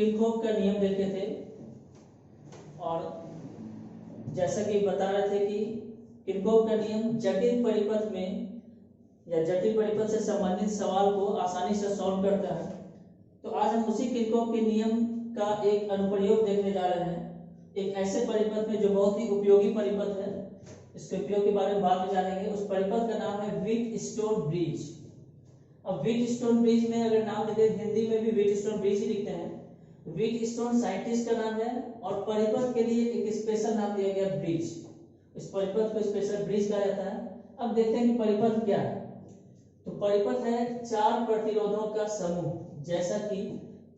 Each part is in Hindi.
किरचॉफ का नियम देखे थे और जैसा कि बता रहे थे कि किरचॉफ का नियम जटिल परिपथ में या जटिल परिपथ से संबंधित सवाल को आसानी से सॉल्व करता है। तो आज हम उसी किरचॉफ के नियम का एक अनुप्रयोग देखने जा रहे हैं, एक ऐसे परिपथ में जो बहुत ही उपयोगी परिपथ है। इसके उपयोग के बारे में बाद में जानेंगे। उस परिपथ का नाम है व्हीटस्टोन ब्रिज। अब व्हीटस्टोन ब्रिज में अगर नाम लिखते हैं, हिंदी में भी व्हीटस्टोन ब्रिज ही लिखते हैं। व्हीटस्टोन साइंटिस्ट का नाम है और परिपथ के लिए एक स्पेशल नाम दिया गया ब्रिज। इस परिपथ को स्पेशल ब्रिज कहा जाता है। अब देखते हैं कि परिपथ क्या है। तो परिपथ है चार प्रतिरोधों का समूह, जैसा कि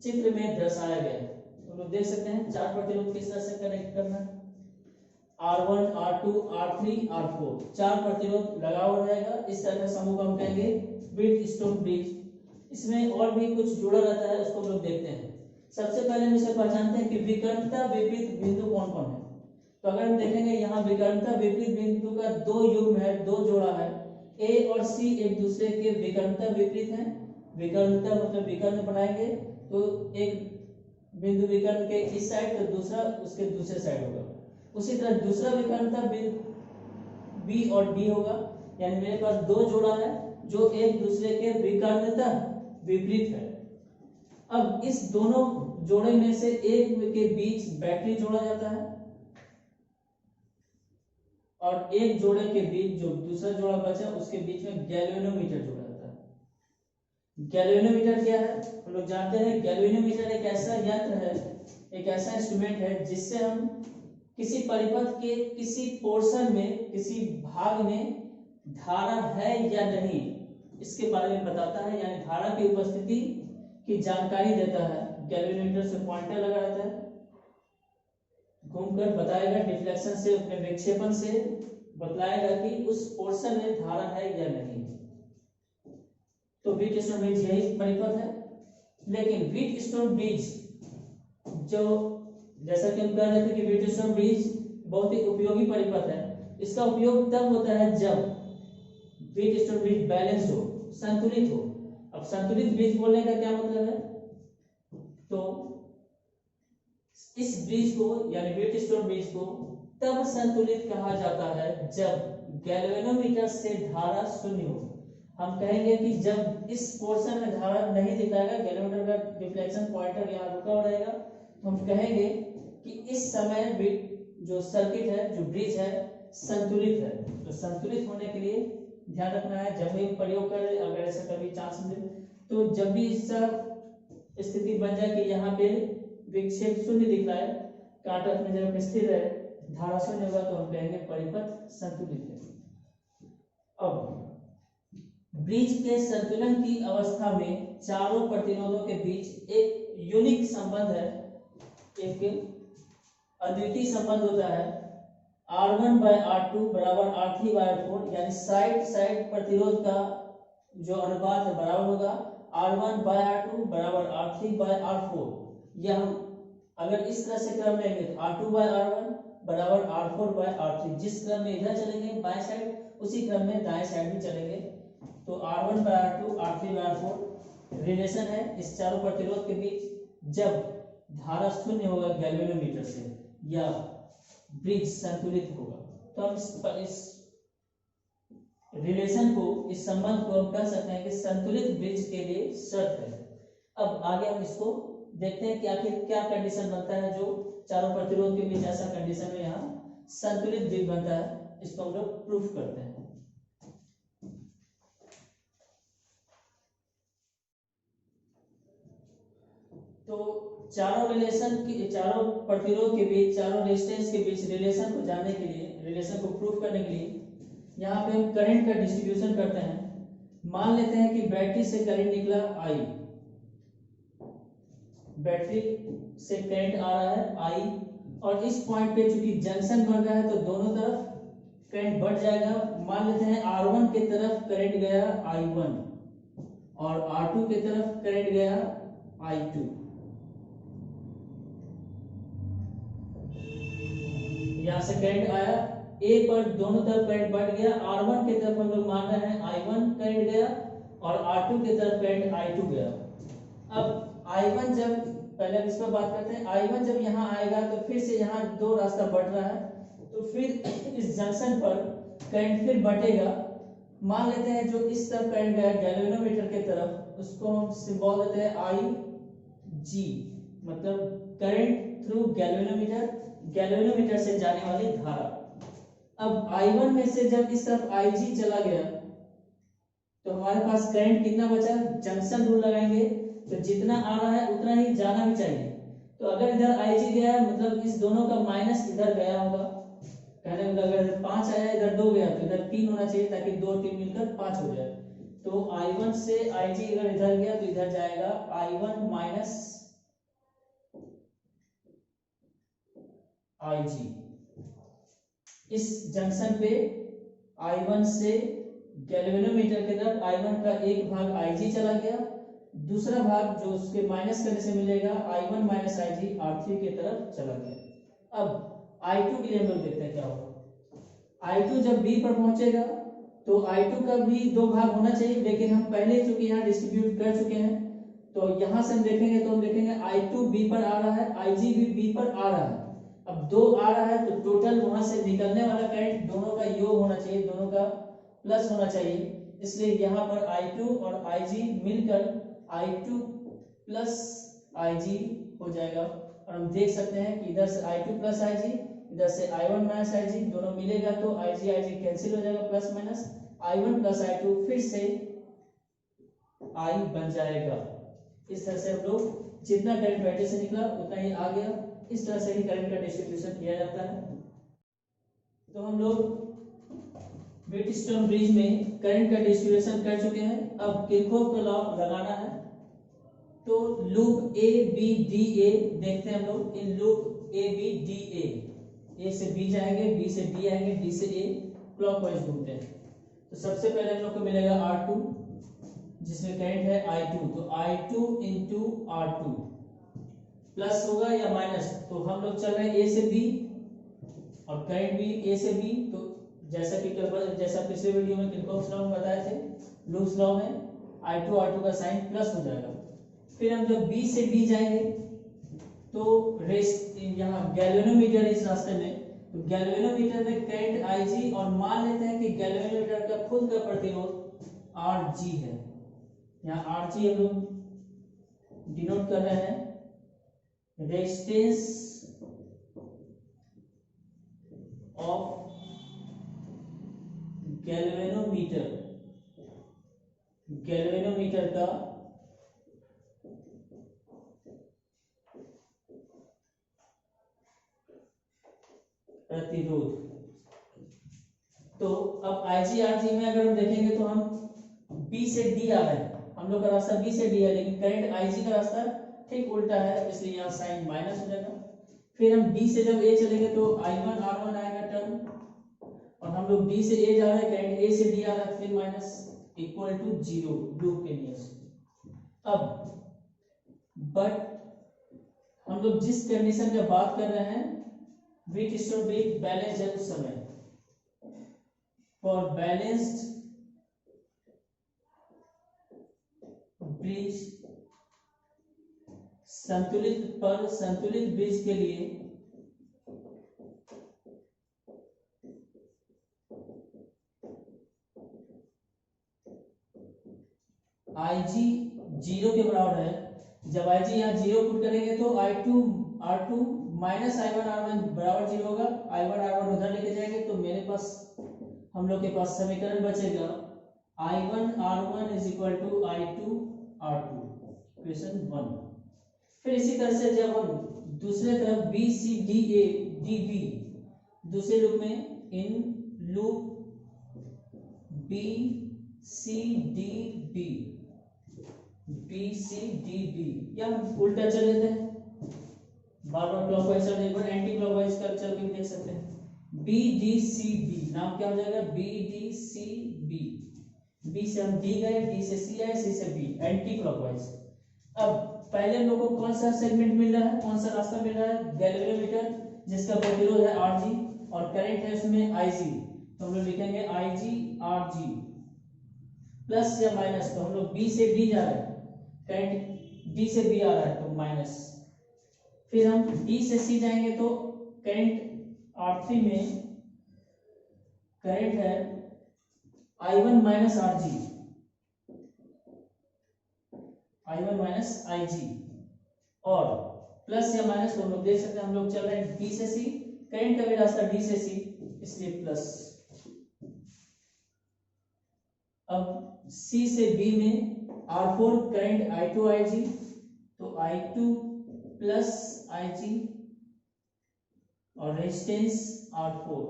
चित्र में दर्शाया गया है। तो लोग देख सकते हैं चार प्रतिरोध किस तरह से कनेक्ट करना है। R1, R2, R3, R4 चार प्रतिरोध लगा हुआ रहेगा। इस तरह का समूह को हम कहेंगे व्हीटस्टोन ब्रिज। इसमें और भी कुछ जुड़ा रहता है, उसको हम लोग देखते हैं। सबसे पहले हम इसे पहचानते हैं कि विकर्णता विपरीत बिंदु कौन कौन है। तो अगर हम देखेंगे यहाँ विकर्णता विपरीत बिंदु का दो युग्म है, दो जोड़ा है। A और C एक दूसरे के विकर्णता विपरीत हैं। विकर्णता मतलब विकर्ण बनाएंगे तो एक बिंदु विकर्ण के इस साइड तो दूसरा उसके दूसरे साइड होगा। उसी तरह दूसरा विकर्णता B और D होगा, यानी मेरे पास दो जोड़ा है जो एक दूसरे के विकर्णता विपरीत है। अब इस दोनों जोड़े में से एक के बीच बैटरी जोड़ा जाता है और एक जोड़े के बीच जो दूसरा जोड़ा बचा उसके बीच में गैल्वेनोमीटर जोड़ा जाता है। गैल्वेनोमीटर क्या है हम लोग जानते हैं। गैल्वेनोमीटर एक ऐसा यंत्र है, एक ऐसा इंस्ट्रूमेंट है जिससे हम किसी परिपथ के किसी पोर्शन में, किसी भाग में धारा है या नहीं इसके बारे में बताता है, यानी धारा की उपस्थिति की जानकारी देता है। गैल्वेनोमीटर से पॉइंटर लगा रहता है, घूमकर बताएगा, डिफ्लेक्शन से अपने विक्षेपण से बतलाएगा कि उस पोर्शन में धारा है या नहीं। तो व्हीटस्टोन ब्रिज यही परिपथ है। लेकिन व्हीटस्टोन ब्रिज जो जैसा कि हम कह रहे थे कि व्हीटस्टोन ब्रिज बहुत ही उपयोगी परिपथ है। इसका उपयोग तब होता है जब व्हीटस्टोन ब्रिज बैलेंस हो, संतुलित हो। अब संतुलित ब्रिज बोलने का क्या मतलब है, तो इस ब्रिज को यानी व्हीटस्टोन ब्रिज को तब संतुलित कहा जाता है जब गैल्वेनोमीटर से धारा शून्य हो। हम कहेंगे कि जब इस पोर्शन में धारा नहीं दिखाएगा, गैल्वेनोमीटर का डिफ्लेक्शन पॉइंटर यहाँ रुका हुआ रहेगा, तो हम कहेंगे कि इस समय जो सर्किट है, जो ब्रिज है, संतुलित है। तो संतुलित होने के लिए ध्यान रखना है जब भी प्रयोग करें, अगर ऐसा कभी चांस मिले तो जब भी ऐसा स्थिति बन जाए कि यहाँ पे विक्षेप शून्य दिख रहा है, कांटा अपनी जगह पे स्थिर है, धारा शून्य होगा, तो हम कहेंगे परिपथ संतुलित है। अब ब्रिज के संतुलन की अवस्था में चारों प्रतिरोधों के बीच एक यूनिक संबंध है, एक अद्वितीय संबंध होता है। R1/R2 बराबर R3/R4, यानी साइड साइड प्रतिरोध का जो अनुपात है बराबर होगा R1/R2 बराबर R3/R4। यह हम अगर इस तरह से क्रम लेंगे तो R2/R1 बराबर R4/R3, जिस क्रम में इधर चलेंगे बाएं साइड, उसी क्रम में दाएं साइड भी चलेंगे। तो R1/R2 R3/R4 रिलेशन है इस चारों प्रतिरोध के बीच जब धारा शून्य होगा गैल्वेनोमीटर से या ब्रिज संतुलित होगा। तो हम इस रिलेशन को, इस संबंध को हम कह सकते हैं कि संतुलित ब्रिज के लिए शर्त है। अब आगे हम इसको देखते हैं कि आखिर क्या कंडीशन बनता है जो चारों प्रतिरोध के बीच ऐसा कंडीशन में यहाँ संतुलित ब्रिज बनता है। इसको हम लोग प्रूफ करते हैं। तो चारों प्रतिरोध के बीच, चारों रेजिस्टेंस के बीच रिलेशन को जानने के लिए, रिलेशन को प्रूफ करने के लिए यहाँ पे हम करंट का डिस्ट्रीब्यूशन करते हैं। मान लेते हैं कि बैटरी से करंट निकला I, बैटरी से करंट आ रहा है I, और इस पॉइंट पे चूंकि जंक्शन बन रहा है तो दोनों तरफ करंट बढ़ जाएगा। मान लेते हैं R1 की तरफ करंट गया I1 और R2 की तरफ करंट गया I2। यहां से करंट आया A पर, दोनों तरफ करंट बढ़ गया। R1 की तरफ हम लोग मान रहे हैं I1 करंट गया और R2 की तरफ करंट I2 गया। अब I1 जब पहले हम इस पर बात करते हैं। I1 जब यहाँ आएगा तो फिर से यहाँ दो रास्ता बढ़ रहा है, तो फिर इस जंक्शन पर करंट फिर बढ़ेगा। मान लेते हैं जो इस तरफ करंट गया गैल्वेनोमीटर के तरफ, उसको हम सिंबल देते हैं IG, मतलब करंट थ्रू गैल्वेनोमीटर, गैल्वेनोमीटर से जाने वाली धारा। अब I1 में से जब इस तरफ IG चला गया तो हमारे पास करंट कितना बचा, जंक्शन रूल लगाएंगे तो जितना आ रहा है उतना ही जाना भी चाहिए। तो अगर इधर IG गया है मतलब इस दोनों का माइनस इधर गया होगा, कहने मतलब अगर 5 आया इधर 2 गया तो इधर 3 होना चाहिए, ताकि 2 3 मिलकर 5 हो जाए। तो I1 से IG अगर इधर गया तो इधर जाएगा I1 माइनस IG। इस जंक्शन पे I1 से गैल्वेनोमीटर की तरफ I1 का एक भाग IG चला गया, दूसरा भाग जो उसके माइनस करने से मिलेगा I1 माइनस IG R3 की तरफ चला गया। अब I2 के लिए हम लोग देखते हैं क्या होगा। I2 जब B पर पहुंचेगा तो I2 का भी दो भाग होना चाहिए, लेकिन हम पहले चूंकि यहाँ डिस्ट्रीब्यूट कर चुके हैं तो यहाँ से हम देखेंगे तो हम देखेंगे I2 B पर आ रहा है, IG भी B पर आ रहा है। अब 2 आ रहा है तो टोटल वहां से निकलने वाला करंट दोनों का योग होना चाहिए, दोनों का प्लस होना चाहिए। इसलिए यहाँ पर I2 और IG मिलकर I2 प्लस IG हो जाएगा। और हम देख सकते हैं कि इधर से I2 प्लस IG, इधर से I1 माइनस IG, दोनों मिलेगा तो IG कैंसिल हो जाएगा, plus minus I1 plus I2 फिर से I बन जाएगा। इस तरह से हम लोग जितना करंट बैटरी से निकला उतना ही आ गया। इस तरह से ही करंट का डिस्ट्रीब्यूशन किया जाता है। तो हम लोग व्हीटस्टोन ब्रिज में करंट का डिस्ट्रीब्यूशन कर चुके हैं। अब किरचॉफ का लॉ लगाना है। तो लूप ABDA देखते हैं हम लोग। इन लूप ABDA, A से B जाएंगे, B से D आएंगे, D से A, क्लॉकवाइज घूमते हैं। तो सबसे पहले हम लोग को मिलेगा R2 जिसमें करंट है I2, तो I2 इंटू R2 प्लस होगा या माइनस, तो हम लोग चल रहे हैं A से B और करंट भी A से B। तो जैसा पिछले वीडियो में किरचॉफ लॉ में बताए थे, लूप्स लॉ में I2 R2 का साइन प्लस हो जाएगा। फिर हम जब B से D जाएंगे तो यहाँ गैल्वेनोमीटर इस रास्ते में, तो गैल्वेनोमीटर में करंट IG और मान लेते हैं कि गैल्वेनोमीटर का खुद का प्रतिरोध RG है। यहाँ RG हम लोग डिनोट कर रहे हैं रेजिस्टेंस ऑफ गैल्वेनोमीटर, गैल्वेनोमीटर का प्रतिरोध। तो अब IG RG में अगर हम देखेंगे तो हम B से D आ रहे हैं, हम लोग का रास्ता B से D है, लेकिन करंट IG का रास्ता ठीक उल्टा है, इसलिए यहाँ साइन माइनस हो जाएगा। फिर हम B से जब A चलेंगे तो I1 R1 आएगा टर्म, और हम लोग B से A जा रहे हैं, करंट A से D आ रहा है, फिर माइनस इक्वल टू 0 लूप के नियम से। अब बट हम लोग जिस कंडीशन का बात कर रहे हैं, व्हीटस्टोन ब्रिज बैलेंस है उस समय। फॉर बैलेंस्ड ब्रिज, संतुलित ब्रिज के लिए IG 0 के बराबर है। जब IG यहाँ 0 पुट करेंगे तो I2 R2 minus I1 R1 बराबर 0 होगा। I1 R1 उधर लेके जाएंगे तो मेरे पास, हम लोग के पास समीकरण बचेगा I1 R1 is equal to I2 R2, equation 1। फिर इसी तरह से जब हम दूसरे तरफ BCDA दूसरे लूप में, इन लूप BCDB या हम उल्टा चल लेते हैं, बार बार क्लॉकवाइज चल, एक बार एंटी क्लॉकवाइज कर चल के देख सकते हैं। BDCB नाम क्या हो जाएगा, BDCB। B से हम D गए, D से C आए, C से B, एंटी क्लॉकवाइज। अब पहले हम लोग को कौन सा सेगमेंट मिल रहा है, कौन सा रास्ता मिल रहा है, गैल्वेनोमीटर जिसका प्रतिरोध है RG और करंट है उसमें IG, तो हम लोग लिखेंगे IG RG प्लस या माइनस, तो हम लोग B से D जा रहे हैं, करंट D से B आ रहा है तो माइनस फिर हम D से C जाएंगे तो करंट R3 में करंट है I1 minus RG, I1 minus IG, और प्लस या माइनस तो हम लोग देख सकते हैं, हम लोग चल रहे हैं D से C, करंट का भी रास्ता D से C, इसलिए प्लस। अब C से B में R4 करंट I2 IG, तो I2 प्लस IG और रेजिस्टेंस R4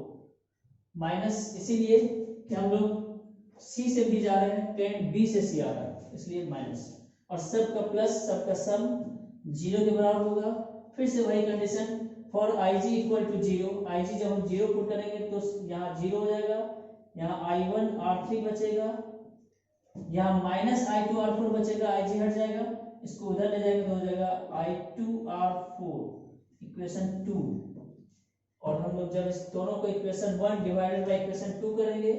माइनस, इसीलिए कि हम लोग C से B जा रहे हैं, करंट B से C आ रहा है, इसलिए माइनस, और सबका प्लस सबका सम 0 के बराबर होगा। फिर से वही condition, for IG equal to 0, IG जब हम 0 पुट करेंगे तो यहाँ 0 हो जाएगा, यहाँ I1 R3 बचेगा, यहाँ माइनस I2 R4 बचेगा, IG हट जाएगा, इसको उधर ले जाएगा तो हो जाएगा I2 R4 इक्वेशन 2, और हम लोग जब इस दोनों को इक्वेशन 1 डिवाइडेड बाय इक्वेशन 2 करेंगे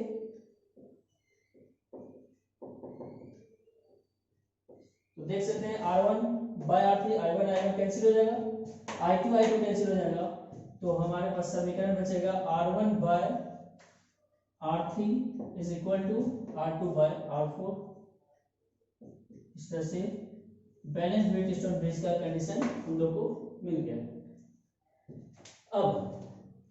तो देख सकते हैं R1 by R3, I1 cancel हो जाएगा, I2 कैंसिल हो जाएगा, तो हमारे पास समीकरण बचेगा R1 by R3 is equal to R2 by R4। इस तरह से बैलेंस व्हीटस्टोन ब्रिज का कंडीशन हम लोग को मिल गया। अब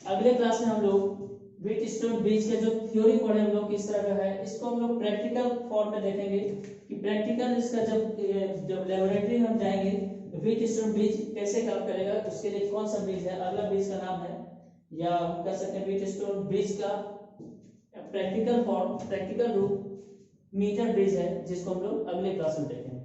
अगले क्लास में हम लोग व्हीटस्टोन ब्रिज का जो थ्योरी पढ़े हम लोग किस तरह का है, इसको हम लोग प्रैक्टिकल फॉर्म में देखेंगे कि प्रैक्टिकल इसका जब लेबोरेटरी में हम जाएंगे तो व्हीटस्टोन ब्रिज कैसे काम करेगा, उसके लिए कौन सा ब्रिज है, अगला ब्रिज का नाम है, या हम कह सकते हैं व्हीटस्टोन ब्रिज का प्रैक्टिकल फॉर्म, प्रैक्टिकल रूप मीटर ब्रिज है, जिसको हम लोग अगले क्लास में देखेंगे।